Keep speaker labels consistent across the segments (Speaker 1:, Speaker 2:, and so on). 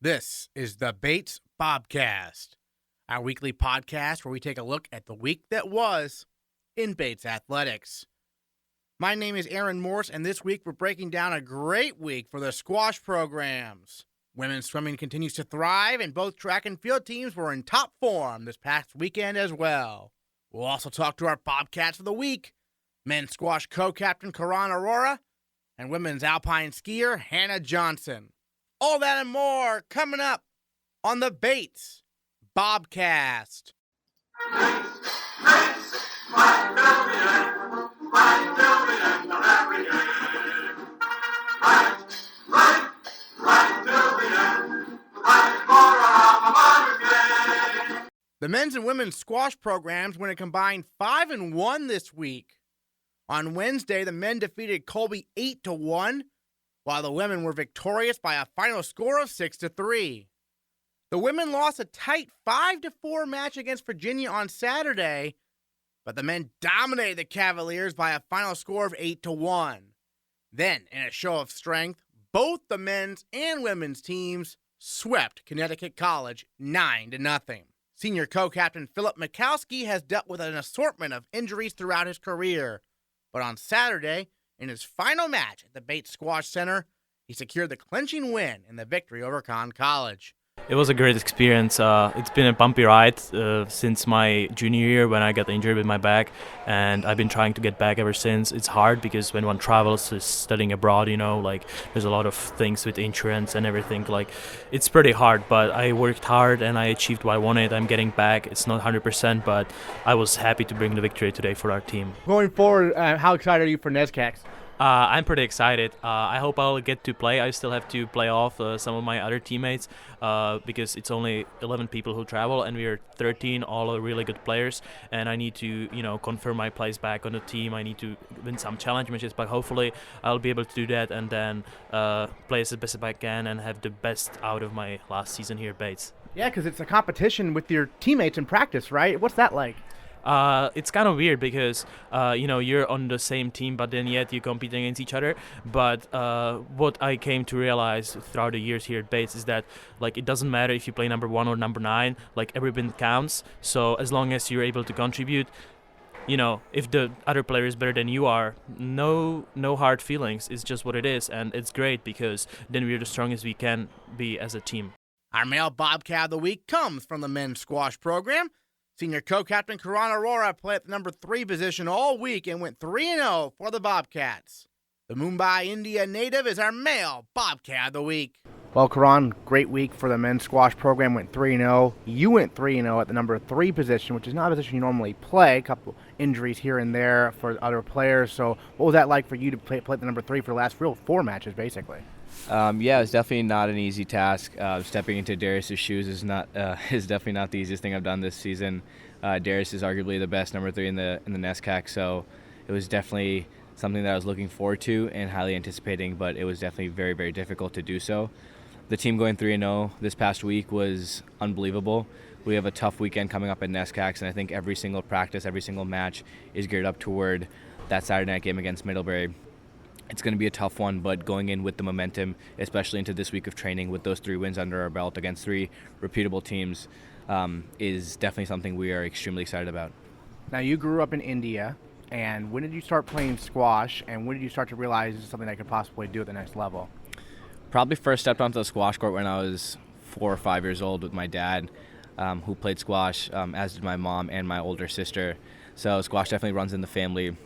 Speaker 1: This is the Bates Bobcast, our weekly podcast where we take a look at the week that was in Bates athletics. My name is Aaron Morse, and this week we're breaking down a great week for the squash programs. Women's swimming continues to thrive, and both track and field teams were in top form this past weekend as well. We'll also talk to our Bobcats of the week, men's squash co-captain Karan Arora, and women's alpine skier Hannah Johnson. All that and more coming up on the Bates Bobcast. The men's and women's squash programs went a combined 5-1 this week. On Wednesday, the men defeated Colby 8-1, while the women were victorious by a final score of 6-3. The women lost a tight 5-4 match against Virginia on Saturday, but the men dominated the Cavaliers by a final score of 8-1. Then, in a show of strength, both the men's and women's teams swept Connecticut College 9-0. Senior co-captain Philip Mikowski has dealt with an assortment of injuries throughout his career, but on Saturday, in his final match at the Bates Squash Center, he secured the clinching win in the victory over Conn College.
Speaker 2: It was a great experience. It's been a bumpy ride since my junior year when I got injured with my back, and I've been trying to get back ever since. It's hard because when one travels, studying abroad, there's a lot of things with insurance and everything. It's pretty hard, but I worked hard and I achieved what I wanted. I'm getting back. It's not 100%, but I was happy to bring the victory today for our team.
Speaker 1: Going forward, how excited are you for NESCACs?
Speaker 2: I'm pretty excited. I hope I'll get to play. I still have to play off some of my other teammates because it's only 11 people who travel and we're 13, all are really good players. And I need to, confirm my place back on the team. I need to win some challenge matches, but hopefully I'll be able to do that and then play as best as I can and have the best out of my last season here at Bates.
Speaker 1: Yeah, because it's a competition with your teammates in practice, right? What's that like?
Speaker 2: It's kind of weird because, you're on the same team, but then yet you compete against each other. But what I came to realize throughout the years here at Bates is that, it doesn't matter if you play number 1 or number 9. Every win counts. So as long as you're able to contribute, if the other player is better than you are, no hard feelings. It's just what it is, and it's great because then we're the strongest we can be as a team.
Speaker 1: Our male Bobcat of the week comes from the men's squash program. Senior co-captain Karan Arora played at the number 3 position all week and went 3-0 for the Bobcats. The Mumbai, India native is our male Bobcat of the week. Well, Karan, great week for the men's squash program, went 3-0. You went 3-0 at the number 3 position, which is not a position you normally play. A couple injuries here and there for other players. So what was that like for you to play at the number 3 for the last 4 matches, basically?
Speaker 3: Yeah, it's definitely not an easy task. Stepping into Darius's shoes is definitely not the easiest thing I've done this season. Darius is arguably the best number 3 in the NESCAC, so it was definitely something that I was looking forward to and highly anticipating, but it was definitely very, very difficult to do so. The team going 3-0 this past week was unbelievable. We have a tough weekend coming up at NESCACs, and I think every single practice, every single match is geared up toward that Saturday night game against Middlebury. It's going to be a tough one, but going in with the momentum, especially into this week of training with those 3 wins under our belt against 3 reputable teams, is definitely something we are extremely excited about.
Speaker 1: Now, you grew up in India, and when did you start playing squash, and when did you start to realize this is something I could possibly do at the next level?
Speaker 3: Probably first stepped onto the squash court when I was 4 or 5 years old with my dad, who played squash, as did my mom and my older sister. So squash definitely runs in the family.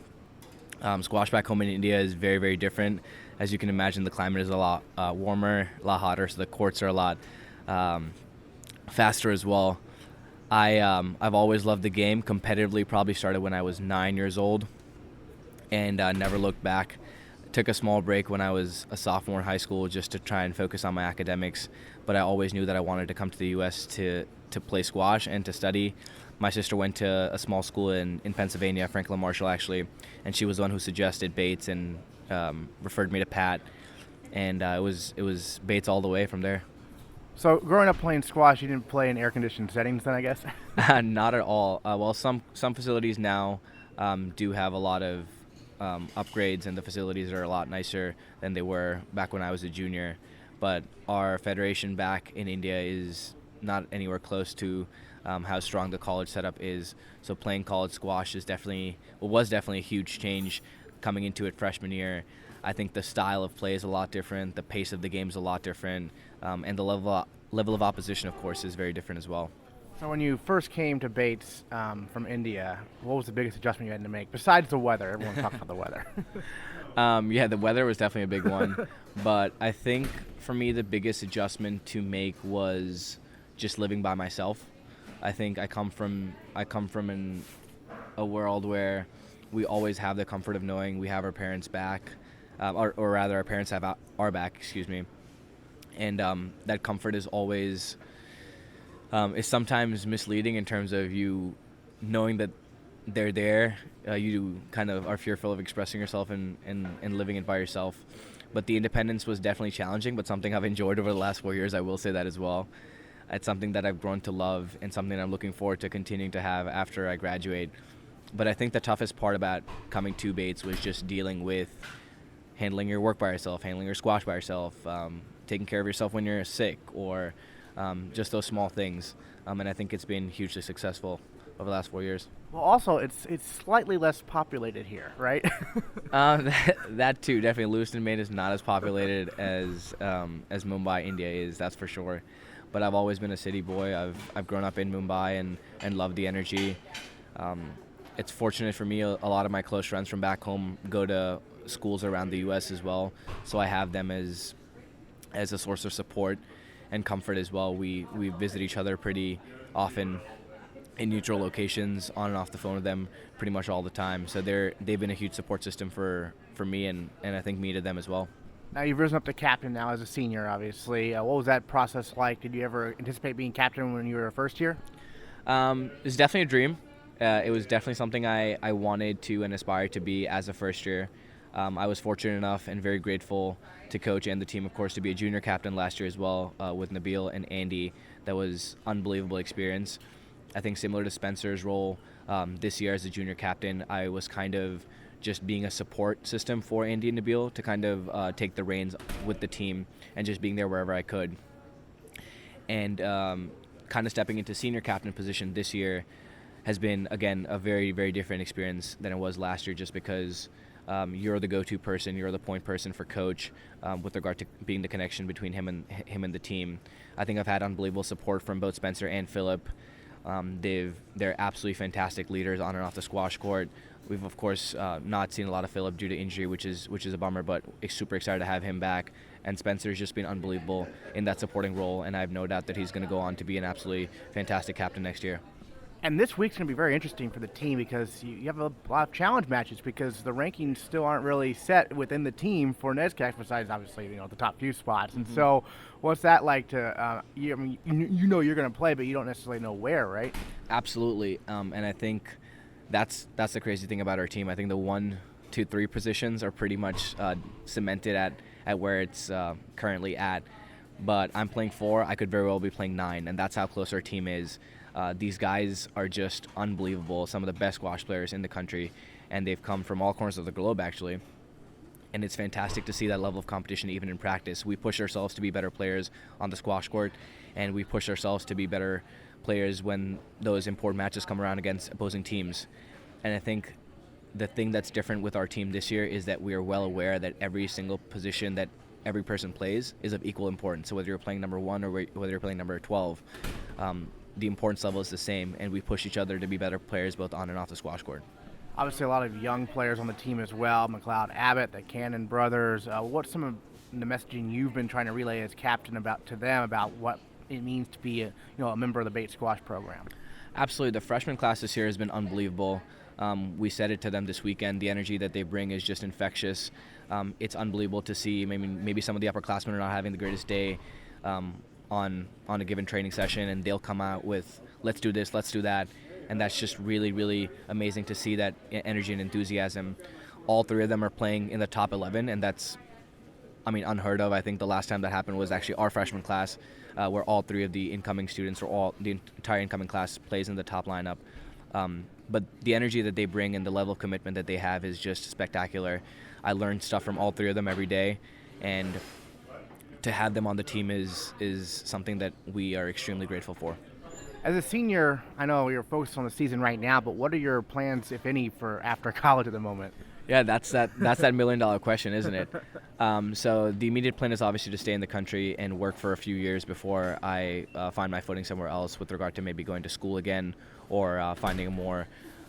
Speaker 3: Squash back home in India is very, very different. As you can imagine, the climate is a lot warmer, a lot hotter, so the courts are a lot faster as well. I've always loved the game. Competitively, probably started when I was 9 years old and never looked back. Took a small break when I was a sophomore in high school just to try and focus on my academics, but I always knew that I wanted to come to the U.S. to play squash and to study. My sister went to a small school in Pennsylvania, Franklin Marshall actually, and she was the one who suggested Bates and referred me to Pat, and it was Bates all the way from there.
Speaker 1: So growing up playing squash, you didn't play in air-conditioned settings then, I guess?
Speaker 3: Not at all. Well, some facilities now do have a lot of upgrades, and the facilities are a lot nicer than they were back when I was a junior. but our federation back in India is not anywhere close to how strong the college setup is. So playing college squash was definitely a huge change coming into it freshman year. I think the style of play is a lot different, the pace of the game is a lot different, and the level of opposition, of course, is very different as well.
Speaker 1: So when you first came to Bates from India, what was the biggest adjustment you had to make besides the weather? Everyone talks about the weather.
Speaker 3: Yeah, the weather was definitely a big one, but I think for me the biggest adjustment to make was just living by myself. I think I come from a world where we always have the comfort of knowing we have our parents back, or rather our parents have our back, excuse me, and that comfort is always is sometimes misleading in terms of you knowing that they're there. You kind of are fearful of expressing yourself and living it by yourself. But the independence was definitely challenging, but something I've enjoyed over the last 4 years. I will say that as well. It's something that I've grown to love and something I'm looking forward to continuing to have after I graduate. But I think the toughest part about coming to Bates was just dealing with handling your work by yourself, handling your squash by yourself, taking care of yourself when you're sick, or just those small things. And I think it's been hugely successful over the last 4 years.
Speaker 1: Well, also, it's slightly less populated here, right?
Speaker 3: That too, definitely. Lewiston, Maine is not as populated as Mumbai, India is, that's for sure. But I've always been a city boy. I've grown up in Mumbai and loved the energy. It's fortunate for me, a lot of my close friends from back home go to schools around the U.S. as well, so I have them as a source of support and comfort as well. We visit each other pretty often in neutral locations, on and off the phone with them pretty much all the time. So they've been a huge support system for me and I think me to them as well.
Speaker 1: Now you've risen up to captain now as a senior, obviously. What was that process like? Did you ever anticipate being captain when you were a first year?
Speaker 3: It was definitely a dream. It was definitely something I wanted to and aspired to be as a first year. I was fortunate enough and very grateful to coach and the team, of course, to be a junior captain last year as well with Nabil and Andy. That was unbelievable experience. I think similar to Spencer's role this year as a junior captain, I was kind of just being a support system for Andy and Nabil to kind of take the reins with the team and just being there wherever I could. And kind of stepping into senior captain position this year has been, again, a very, very different experience than it was last year, just because you're the go-to person, you're the point person for coach with regard to being the connection between him and the team. I think I've had unbelievable support from both Spencer and Philip. They're absolutely fantastic leaders on and off the squash court. We've of course not seen a lot of Philip due to injury, which is a bummer, but super excited to have him back. And Spencer's just been unbelievable in that supporting role, and I have no doubt that he's going to go on to be an absolutely fantastic captain next year.
Speaker 1: And this week's going to be very interesting for the team because you have a lot of challenge matches because the rankings still aren't really set within the team for NESCAC besides obviously the top few spots. And so what's that like to you know you're going to play, but you don't necessarily know where, right?
Speaker 3: Absolutely. And I think that's the crazy thing about our team. I think the 1, 2, 3 positions are pretty much cemented at where it's currently at. But I'm playing 4. I could very well be playing 9, and that's how close our team is. These guys are just unbelievable, some of the best squash players in the country, and they've come from all corners of the globe, actually. And it's fantastic to see that level of competition even in practice. We push ourselves to be better players on the squash court, and we push ourselves to be better players when those important matches come around against opposing teams. And I think the thing that's different with our team this year is that we are well aware that every single position that every person plays is of equal importance. So whether you're playing number 1 or whether you're playing number 12, the importance level is the same, and we push each other to be better players both on and off the squash court.
Speaker 1: Obviously a lot of young players on the team as well, McLeod Abbott, the Cannon brothers. What's some of the messaging you've been trying to relay as captain to them about what it means to be a member of the Bates squash program?
Speaker 3: Absolutely. The freshman class this year has been unbelievable. We said it to them this weekend. The energy that they bring is just infectious. It's unbelievable to see. Maybe some of the upperclassmen are not having the greatest day on a given training session, and they'll come out with, let's do this, let's do that. And that's just really, really amazing to see that energy and enthusiasm. All 3 of them are playing in the top 11, and that's, unheard of. I think the last time that happened was actually our freshman class, where all 3 of the incoming students, or the entire incoming class, plays in the top lineup. But the energy that they bring and the level of commitment that they have is just spectacular. I learn stuff from all 3 of them every day, and to have them on the team is something that we are extremely grateful for.
Speaker 1: As a senior, I know you're focused on the season right now, but what are your plans, if any, for after college at the moment?
Speaker 3: Yeah, that's that $1 million question, isn't it? So the immediate plan is obviously to stay in the country and work for a few years before I find my footing somewhere else with regard to maybe going to school again or finding a more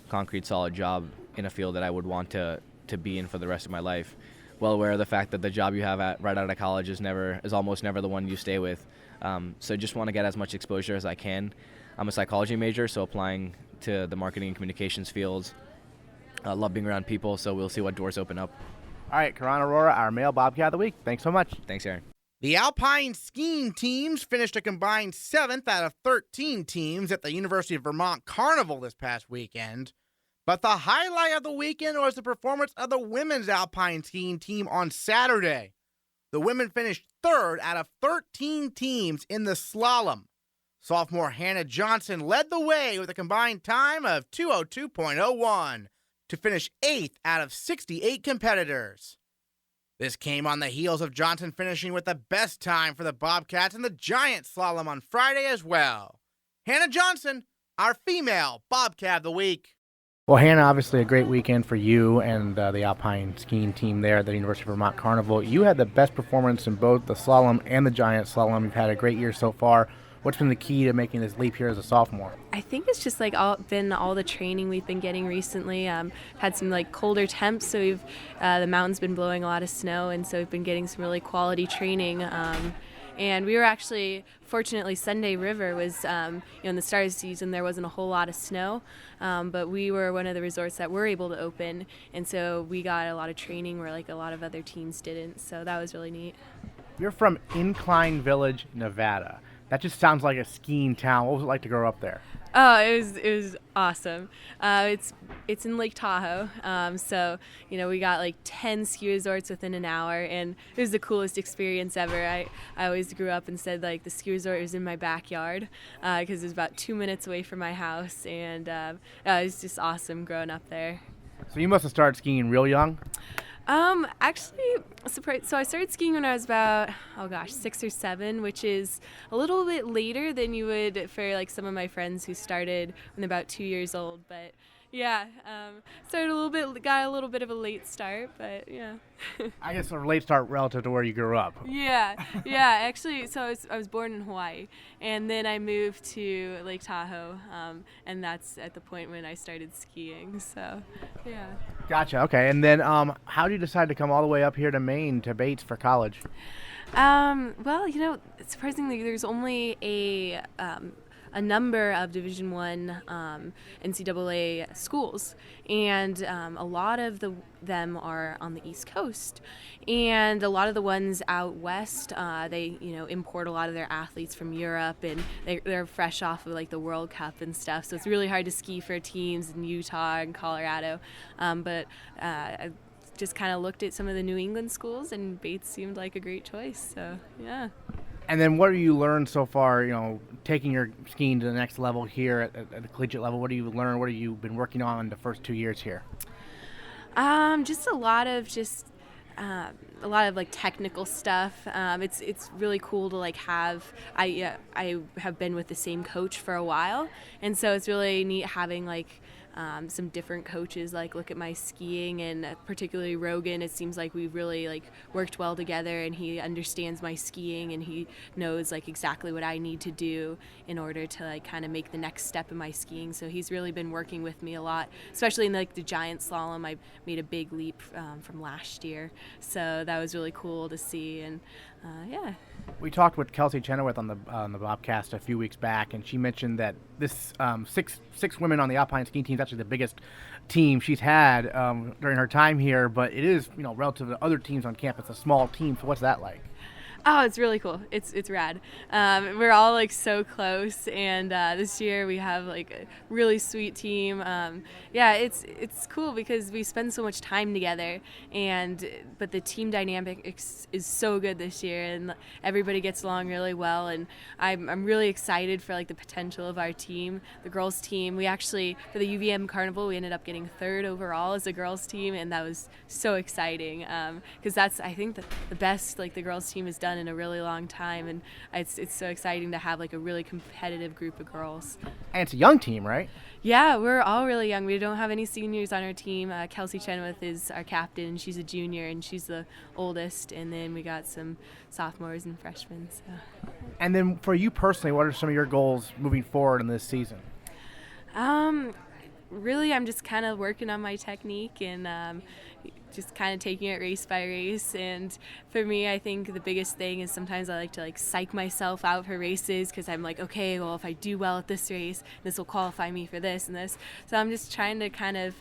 Speaker 3: concrete, solid job in a field that I would want to be in for the rest of my life. Well aware of the fact that the job you have right out of college is almost never the one you stay with. So just want to get as much exposure as I can. I'm a psychology major, so applying to the marketing and communications fields. I love being around people, so we'll see what doors open up.
Speaker 1: All right, Karan Aurora, our male Bobcat of the week. Thanks so much.
Speaker 3: Thanks, Aaron.
Speaker 1: The Alpine skiing teams finished a combined 7th out of 13 teams at the University of Vermont Carnival this past weekend. But the highlight of the weekend was the performance of the women's alpine skiing team on Saturday. The women finished 3rd out of 13 teams in the slalom. Sophomore Hannah Johnson led the way with a combined time of 2:02.01 to finish 8th out of 68 competitors. This came on the heels of Johnson finishing with the best time for the Bobcats in the giant slalom on Friday as well. Hannah Johnson, our female Bobcat of the week. Well, Hannah, obviously a great weekend for you and the alpine skiing team there at the University of Vermont Carnival. You had the best performance in both the slalom and the giant slalom. You've had a great year so far. What's been the key to making this leap here as a sophomore?
Speaker 4: I think it's just been all the training we've been getting recently. Had some colder temps, so we've the mountain's been blowing a lot of snow, and so we've been getting some really quality training. And we were actually, fortunately, Sunday River was, in the start of the season, there wasn't a whole lot of snow, but we were one of the resorts that were able to open, and so we got a lot of training where a lot of other teams didn't, so that was really neat.
Speaker 1: You're from Incline Village, Nevada. That just sounds like a skiing town. What was it like to grow up there?
Speaker 4: Oh, it was awesome. It's in Lake Tahoe, so we got 10 ski resorts within an hour, and it was the coolest experience ever. I always grew up and said the ski resort was in my backyard because it was about 2 minutes away from my house, and it was just awesome growing up there.
Speaker 1: So you must have started skiing real young?
Speaker 4: Actually, surprised. So I started skiing when I was about, 6 or 7, which is a little bit later than you would for some of my friends who started when they're about 2 years old. But yeah, got a little bit of a late start, but yeah.
Speaker 1: I guess a late start relative to where you grew up.
Speaker 4: Yeah. Actually, so I was born in Hawaii, and then I moved to Lake Tahoe, and that's at the point when I started skiing. So, yeah.
Speaker 1: Gotcha. Okay, and then how did you decide to come all the way up here to Maine to Bates for college?
Speaker 4: Well, surprisingly, there's only a number of Division I NCAA schools, and a lot of them are on the East Coast, and a lot of the ones out west, they import a lot of their athletes from Europe, and they're fresh off of the World Cup and stuff, so it's really hard to ski for teams in Utah and Colorado, but I just kind of looked at some of the New England schools, and Bates seemed like a great choice, so yeah.
Speaker 1: And then what have you learned so far, taking your skiing to the next level here at the collegiate level? What do you learn? What have you been working on the first 2 years here?
Speaker 4: Just a lot of technical stuff. It's really cool to have. I have been with the same coach for a while, and so it's really neat having some different coaches look at my skiing, and particularly Rogan. It seems like we've really worked well together, and he understands my skiing, and he knows exactly what I need to do in order to kind of make the next step in my skiing. So he's really been working with me a lot, especially in the giant slalom. I made a big leap from last year, so that was really cool to see, and yeah.
Speaker 1: We talked with Kelsey Chenoweth on the Bobcast a few weeks back, and she mentioned that this six women on the alpine skiing team is actually the biggest team she's had during her time here. But it is, relative to other teams on campus, a small team. So what's that like?
Speaker 4: Oh, it's really cool. It's rad. We're all so close, and this year we have a really sweet team. Yeah, it's cool because we spend so much time together, but the team dynamic is so good this year, and everybody gets along really well. And I'm really excited for the potential of our team, the girls team. We actually, for the UVM Carnival, we ended up getting 3rd overall as a girls team, and that was so exciting because that's, I think, the best the girls team has done done in a really long time, and it's so exciting to have like a really competitive group of girls.
Speaker 1: And it's a young team, right?
Speaker 4: Yeah, we're all really young. We don't have any seniors on our team. Kelsey Chenoweth is our captain. She's a junior, and she's the oldest. And then we got some sophomores and freshmen. So.
Speaker 1: And then for you personally, what are some of your goals moving forward in this season?
Speaker 4: Really, I'm just kind of working on my technique and just kind of taking it race by race. And for me, I think the biggest thing is sometimes I like to psych myself out for races because I'm like, okay, well, if I do well at this race, this will qualify me for this and this. So I'm just trying to kind of,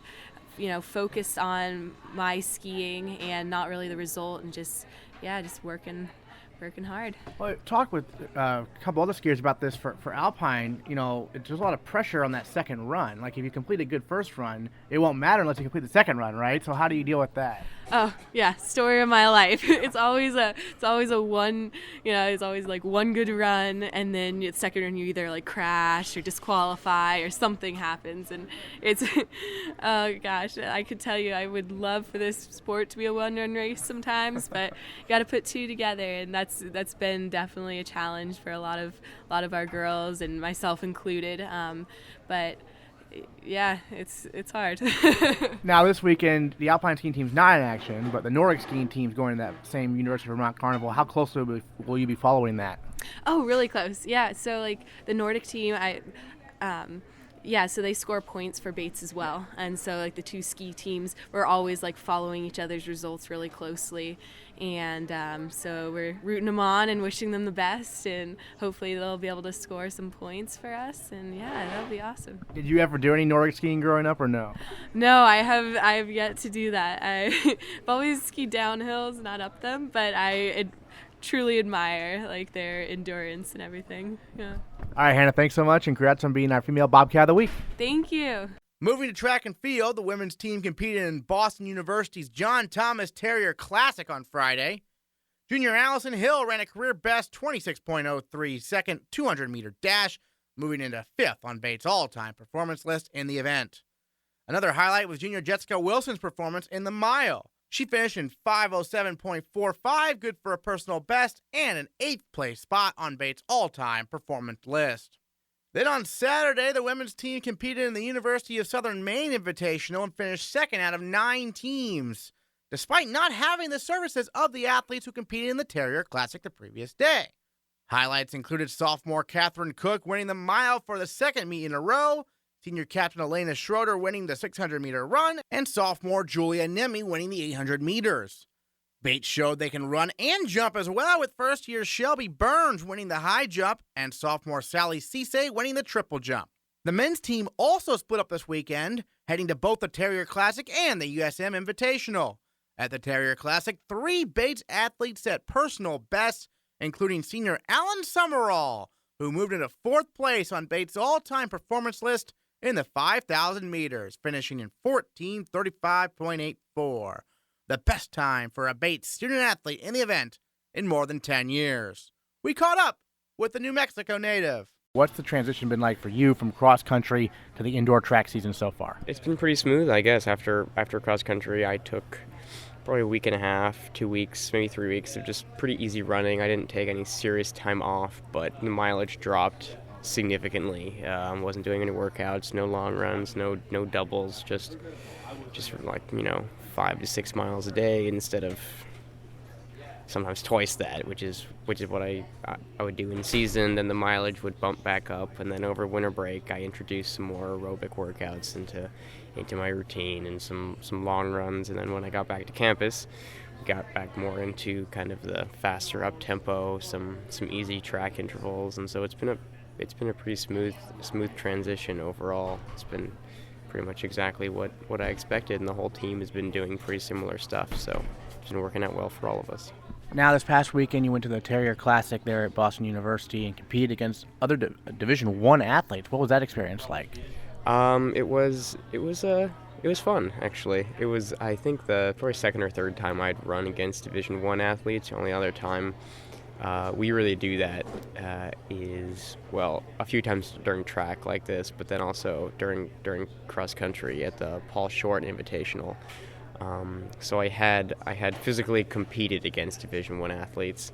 Speaker 4: focus on my skiing and not really the result, and just working hard.
Speaker 1: Well, talk with a couple other skiers about this for Alpine. There's a lot of pressure on that second run. Like, if you complete a good first run, it won't matter unless you complete the second run, right? So how do you deal with that?
Speaker 4: Oh yeah, story of my life. It's always a one, it's always like one good run, and then the second run you either like crash or disqualify or something happens, and it's, oh gosh, I could tell you I would love for this sport to be a one-run race sometimes, but you got to put two together, and that's been definitely a challenge for a lot of our girls and myself included. But yeah, it's hard.
Speaker 1: Now this weekend, the Alpine skiing team's not in action, but the Nordic skiing team's going to that same University of Vermont Carnival. How closely will you be following that?
Speaker 4: Oh, really close. Yeah. So like the Nordic team, so they score points for Bates as well. And so like the two ski teams, we're always like following each other's results really closely. And so we're rooting them on and wishing them the best, and hopefully they'll be able to score some points for us. And yeah, that'll be awesome.
Speaker 1: Did you ever do any Nordic skiing growing up or no?
Speaker 4: No, I have yet to do that. I've always skied down hills, not up them, but I truly admire like their endurance and everything. Yeah.
Speaker 1: All right, Hannah, thanks so much, and congrats on being our female Bobcat of the week.
Speaker 4: Thank you.
Speaker 1: Moving to track and field, the women's team competed in Boston University's John Thomas Terrier Classic on Friday. Junior Allison Hill ran a career-best 26.03 second 200-meter dash, moving into fifth on Bates' all-time performance list in the event. Another highlight was junior Jessica Wilson's performance in the mile. She finished in 5:07.45, good for a personal best, and an 8th-place spot on Bates' all-time performance list. Then on Saturday, the women's team competed in the University of Southern Maine Invitational and finished second out of 9 teams, despite not having the services of the athletes who competed in the Terrier Classic the previous day. Highlights included sophomore Catherine Cook winning the mile for the second meet in a row, senior captain Elena Schroeder winning the 600-meter run, and sophomore Julia Nemi winning the 800 meters. Bates showed they can run and jump as well, with first-year Shelby Burns winning the high jump and sophomore Sally Cisse winning the triple jump. The men's team also split up this weekend, heading to both the Terrier Classic and the USM Invitational. At the Terrier Classic, 3 Bates athletes set personal bests, including senior Alan Summerall, who moved into 4th place on Bates' all-time performance list in the 5,000 meters, finishing in 14:35.84. The best time for a Bates student athlete in the event in more than 10 years. We caught up with the New Mexico native. What's the transition been like for you from cross country to the indoor track season so far?
Speaker 5: It's been pretty smooth, I guess. After cross country, I took probably a week and a half, 2 weeks, maybe 3 weeks of just pretty easy running. I didn't take any serious time off, but the mileage dropped significantly. Wasn't doing any workouts, no long runs, no doubles, just like 5 to 6 miles a day instead of sometimes twice that, which is what I would do in season. Then the mileage would bump back up, and then over winter break I introduced some more aerobic workouts into my routine and some long runs. And then when I got back to campus, we got back more into kind of the faster up tempo, some easy track intervals, and so it's been a pretty smooth transition overall. It's been pretty much exactly what I expected, and the whole team has been doing pretty similar stuff, so it's been working out well for all of us.
Speaker 1: Now, this past weekend, you went to the Terrier Classic there at Boston University and competed against other Division I athletes. What was that experience like?
Speaker 5: It was fun, actually. It was, I think, the probably second or third time I'd run against Division I athletes. The only other time we really do that is, well, a few times during track like this, but then also during cross country at the Paul Short Invitational. So I had physically competed against Division I athletes,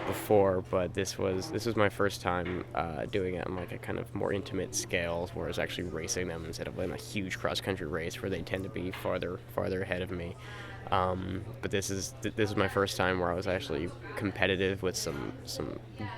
Speaker 5: before, but this was my first time doing it on like a kind of more intimate scale, where I was actually racing them instead of in a huge cross country race where they tend to be farther ahead of me. But this is my first time where I was actually competitive with some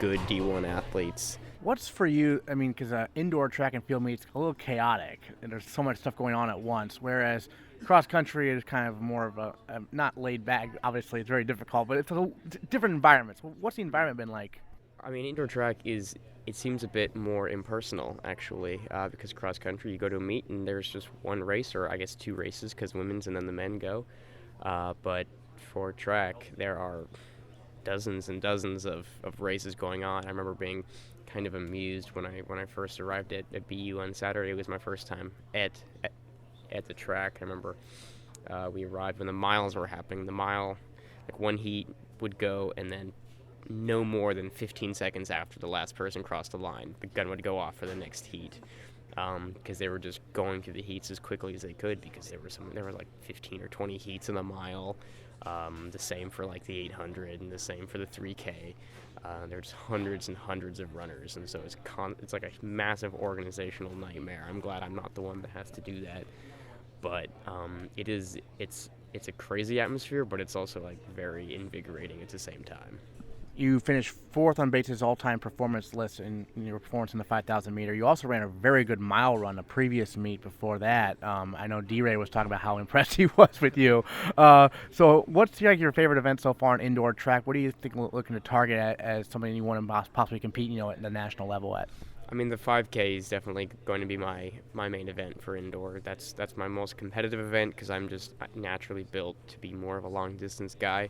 Speaker 5: good D1 athletes.
Speaker 1: What's for you, I mean, because indoor track and field meets a little chaotic, and there's so much stuff going on at once, whereas cross country is kind of more of a not laid back, obviously it's very difficult, but it's a different environments. What's the environment been like?
Speaker 5: I mean, indoor track it seems a bit more impersonal, actually, because cross country, you go to a meet and there's just one race, or I guess two races, because women's and then the men go. But for track, there are dozens and dozens of races going on. I remember being kind of amused when I first arrived at BU on Saturday. It was my first time at the track. I remember we arrived when the miles were happening. The mile, like one heat would go, and then no more than 15 seconds after the last person crossed the line, the gun would go off for the next heat, because they were just going through the heats as quickly as they could, because there were like 15 or 20 heats in the mile. The same for like the 800 and the same for the 3K. There's hundreds and hundreds of runners, and so it's like a massive organizational nightmare. I'm glad I'm not the one that has to do that. But it's a crazy atmosphere, but it's also like very invigorating at the same time.
Speaker 1: You finished fourth on Bates' all-time performance list in your performance in the 5,000 meter. You also ran a very good mile run, a previous meet before that. I know D-Ray was talking about how impressed he was with you. So what's your favorite event so far in indoor track? What do you think looking to target as something you want to possibly compete, at the national level at?
Speaker 5: I mean, the 5K is definitely going to be my main event for indoor. That's my most competitive event, because I'm just naturally built to be more of a long-distance guy.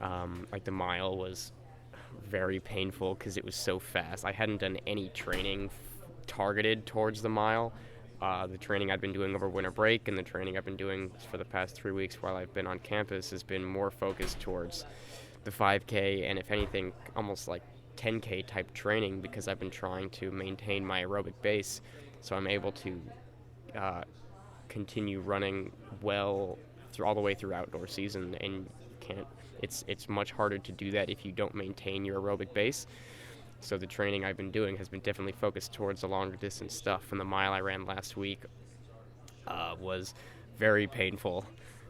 Speaker 5: Like the mile was very painful because it was so fast. I hadn't done any training targeted towards the mile. The training I've been doing over winter break and the training I've been doing for the past 3 weeks while I've been on campus has been more focused towards the 5K, and if anything, almost like 10K type training, because I've been trying to maintain my aerobic base so I'm able to continue running well all the way through outdoor season, and it's much harder to do that if you don't maintain your aerobic base. So the training I've been doing has been definitely focused towards the longer distance stuff, and the mile I ran last week was very painful,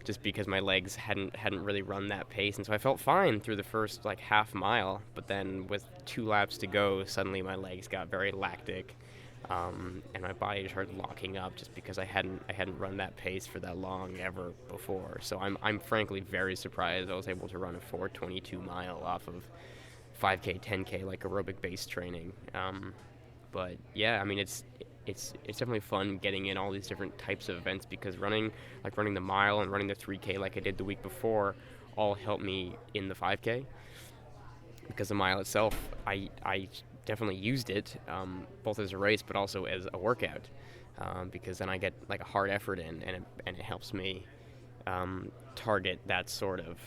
Speaker 5: just because my legs hadn't really run that pace, and so I felt fine through the first like half mile, but then with 2 laps to go, suddenly my legs got very lactic, and my body started locking up just because I hadn't run that pace for that long ever before. So I'm frankly very surprised I was able to run a 4:22 mile off of 5K, 10K like aerobic base training. But yeah, I mean it's definitely fun getting in all these different types of events, because running the mile and running the 3K like I did the week before all helped me in the 5K, because the mile itself, I definitely used it both as a race but also as a workout, because then I get like a hard effort in, and it helps me target that sort of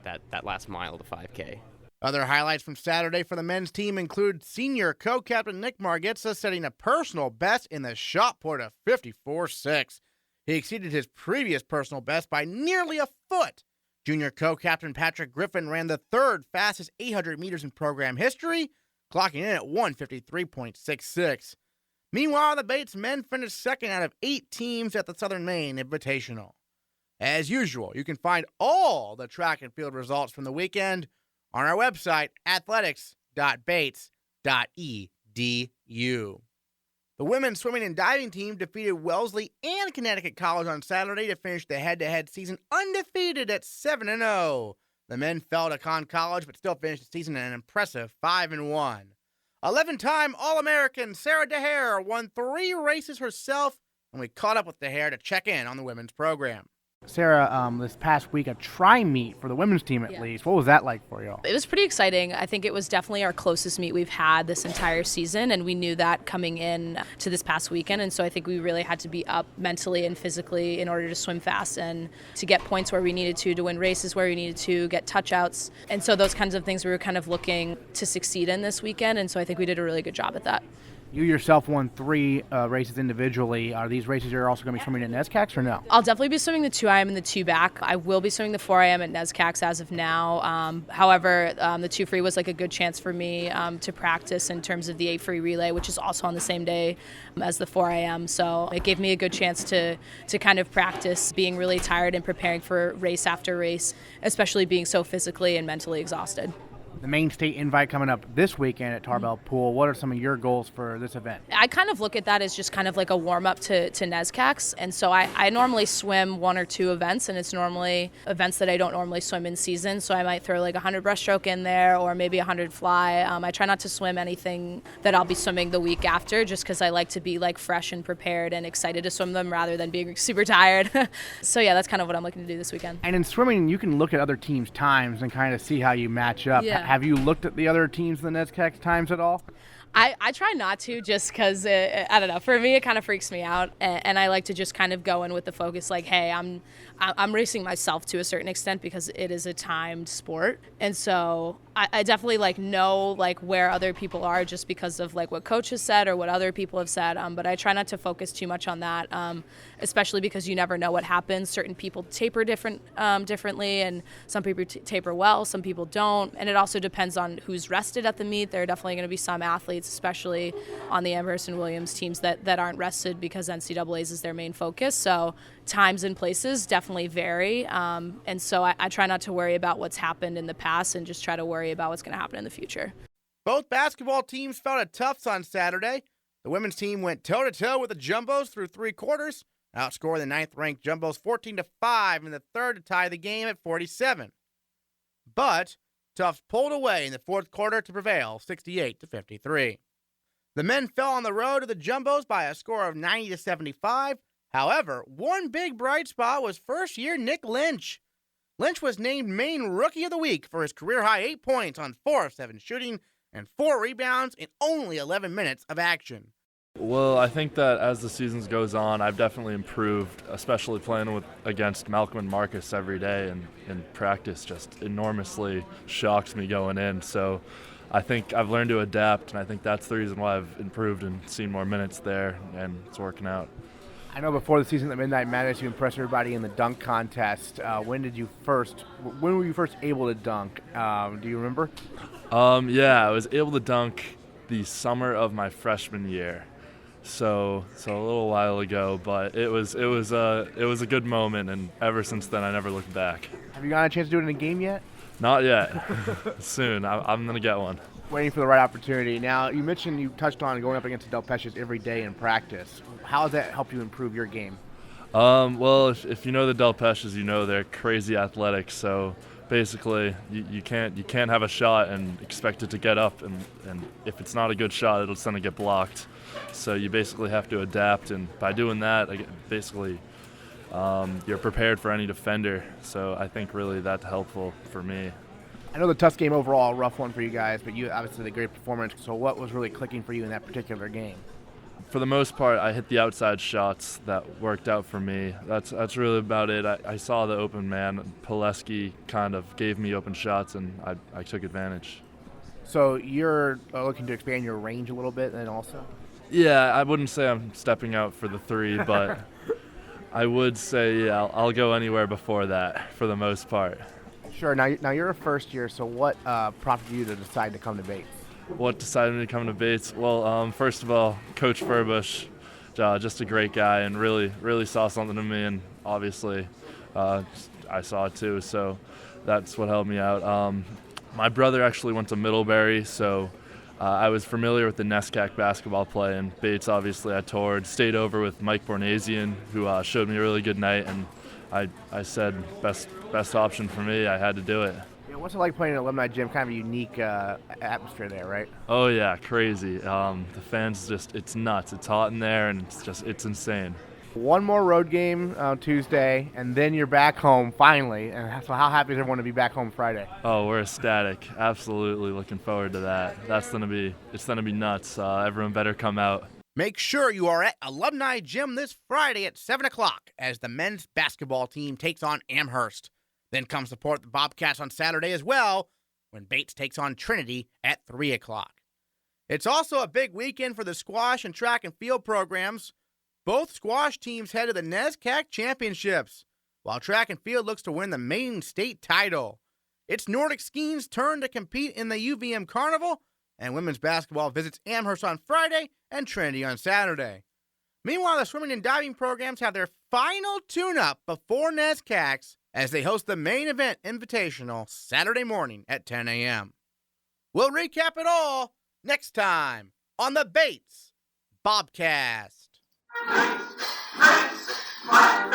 Speaker 5: that last mile of the 5K.
Speaker 1: Other highlights from Saturday for the men's team include senior co-captain Nick Margitza setting a personal best in the shot put of 54.6. He exceeded his previous personal best by nearly a foot. Junior co-captain Patrick Griffin ran the third fastest 800 meters in program history, clocking in at 1:53.66. Meanwhile, the Bates men finished second out of 8 teams at the Southern Maine Invitational. As usual, you can find all the track and field results from the weekend on our website, athletics.bates.edu. The women's swimming and diving team defeated Wellesley and Connecticut College on Saturday to finish the head-to-head season undefeated at 7-0. The men fell to Conn College but still finished the season at an impressive 5-1. 11-time All-American Sarah DeHare won 3 races herself, and we caught up with DeHare to check in on the women's program. Sarah, this past week, a tri-meet for the women's team at least. What was that like for you all?
Speaker 6: It was pretty exciting. I think it was definitely our closest meet we've had this entire season, and we knew that coming in to this past weekend, and so I think we really had to be up mentally and physically in order to swim fast and to get points where we needed to win races where we needed to, get touchouts. And so those kinds of things we were kind of looking to succeed in this weekend, and so I think we did a really good job at that.
Speaker 1: You yourself won 3 races individually. Are these races you're also going to be swimming at NESCACs or no?
Speaker 6: I'll definitely be swimming the 2 IM and the 2 back. I will be swimming the 4 IM at NESCACs as of now. However, the 2 free was like a good chance for me to practice in terms of the 8 free relay, which is also on the same day as the 4 IM. So it gave me a good chance to kind of practice being really tired and preparing for race after race, especially being so physically and mentally exhausted.
Speaker 1: The main state invite coming up this weekend at Tarbell Pool. What are some of your goals for this event?
Speaker 6: I kind of look at that as just kind of like a warm-up to NESCACs. And so I normally swim 1 or 2 events, and it's normally events that I don't normally swim in season. So I might throw like 100 breaststroke in there or maybe 100 fly. I try not to swim anything that I'll be swimming the week after, just because I like to be like fresh and prepared and excited to swim them rather than being super tired. So yeah, that's kind of what I'm looking to do this weekend.
Speaker 1: And in swimming, you can look at other teams' times and kind of see how you match up.
Speaker 6: Yeah.
Speaker 1: Have you looked at the other teams in the NESCAC times at all?
Speaker 6: I try not to, just because, I don't know, for me it kind of freaks me out, and I like to just kind of go in with the focus like, hey, I'm racing myself to a certain extent because it is a timed sport, and so I definitely like know like where other people are just because of like what coach has said or what other people have said, but I try not to focus too much on that, especially because you never know what happens. Certain people taper differently, and some people taper well, some people don't, and it also depends on who's rested at the meet. There are definitely going to be some athletes, especially on the Amherst and Williams teams, that aren't rested because NCAA's is their main focus. So times and places definitely vary. And so I try not to worry about what's happened in the past and just try to worry about what's going to happen in the future.
Speaker 1: Both basketball teams felt it tough on Saturday. The women's team went toe-to-toe with the Jumbos through 3 quarters, outscoring the 9th-ranked Jumbos 14-5 in the third to tie the game at 47. But Tufts pulled away in the fourth quarter to prevail 68-53. The men fell on the road to the Jumbos by a score of 90-75. However, one big bright spot was first-year Nick Lynch. Lynch was named Maine Rookie of the Week for his career-high 8 points on 4 of 7 shooting and 4 rebounds in only 11 minutes of action.
Speaker 7: Well, I think that as the season goes on, I've definitely improved, especially playing against Malcolm and Marcus every day, and practice just enormously shocked me going in. So I think I've learned to adapt, and I think that's the reason why I've improved and seen more minutes there, and it's working out.
Speaker 1: I know before the season at Midnight Madness, you impressed everybody in the dunk contest. When were you first able to dunk? Do you remember?
Speaker 7: Yeah, I was able to dunk the summer of my freshman year. So a little while ago, but it was a good moment, and ever since then I never looked back.
Speaker 1: Have you gotten a chance to do it in a game yet?
Speaker 7: Not yet. Soon. I'm gonna get one.
Speaker 1: Waiting for the right opportunity. Now, you mentioned you touched on going up against the Delpechas every day in practice. How has that helped you improve your game?
Speaker 7: Well, if you know the Delpechas, you know they're crazy athletic. So basically, you can't have a shot and expect it to get up, and if it's not a good shot, it'll suddenly get blocked. So you basically have to adapt, and by doing that, basically you're prepared for any defender. So I think really that's helpful for me.
Speaker 1: I know the Tufts game overall, a rough one for you guys, but you obviously had a great performance. So what was really clicking for you in that particular game?
Speaker 7: For the most part, I hit the outside shots that worked out for me. That's really about it. I saw the open man. Pileski kind of gave me open shots, and I took advantage.
Speaker 1: So you're looking to expand your range a little bit then also?
Speaker 7: Yeah, I wouldn't say I'm stepping out for the 3, but I would say, yeah, I'll go anywhere before that for the most part.
Speaker 1: Sure. Now you're a first year, so what prompted you to decide to come to Bates?
Speaker 7: What decided me to come to Bates? Well, first of all, Coach Furbush, just a great guy, and really saw something in me, and obviously I saw it too, so that's what helped me out. My brother actually went to Middlebury, so I was familiar with the NESCAC basketball play, and Bates obviously I toured, stayed over with Mike Bornasian, who showed me a really good night, and I said best option for me. I had to do it.
Speaker 1: Yeah, what's it like playing in an alumni gym? Kind of a unique atmosphere there, right?
Speaker 7: Oh yeah, crazy. The fans it's nuts. It's hot in there, and it's insane.
Speaker 1: One more road game on Tuesday, and then you're back home finally. And so how happy is everyone to be back home Friday?
Speaker 7: Oh, we're ecstatic. Absolutely looking forward to that. It's gonna be nuts. Everyone better come out.
Speaker 1: Make sure you are at Alumni Gym this Friday at 7 o'clock as the men's basketball team takes on Amherst. Then come support the Bobcats on Saturday as well when Bates takes on Trinity at 3 o'clock. It's also a big weekend for the squash and track and field programs. Both squash teams head to the NESCAC Championships, while track and field looks to win the Maine state title. It's Nordic Skiing's turn to compete in the UVM Carnival, and women's basketball visits Amherst on Friday and Trinity on Saturday. Meanwhile, the swimming and diving programs have their final tune-up before NESCAC's as they host the main event invitational Saturday morning at 10 a.m. We'll recap it all next time on the Bates Bobcast.
Speaker 8: Bates, Bates, my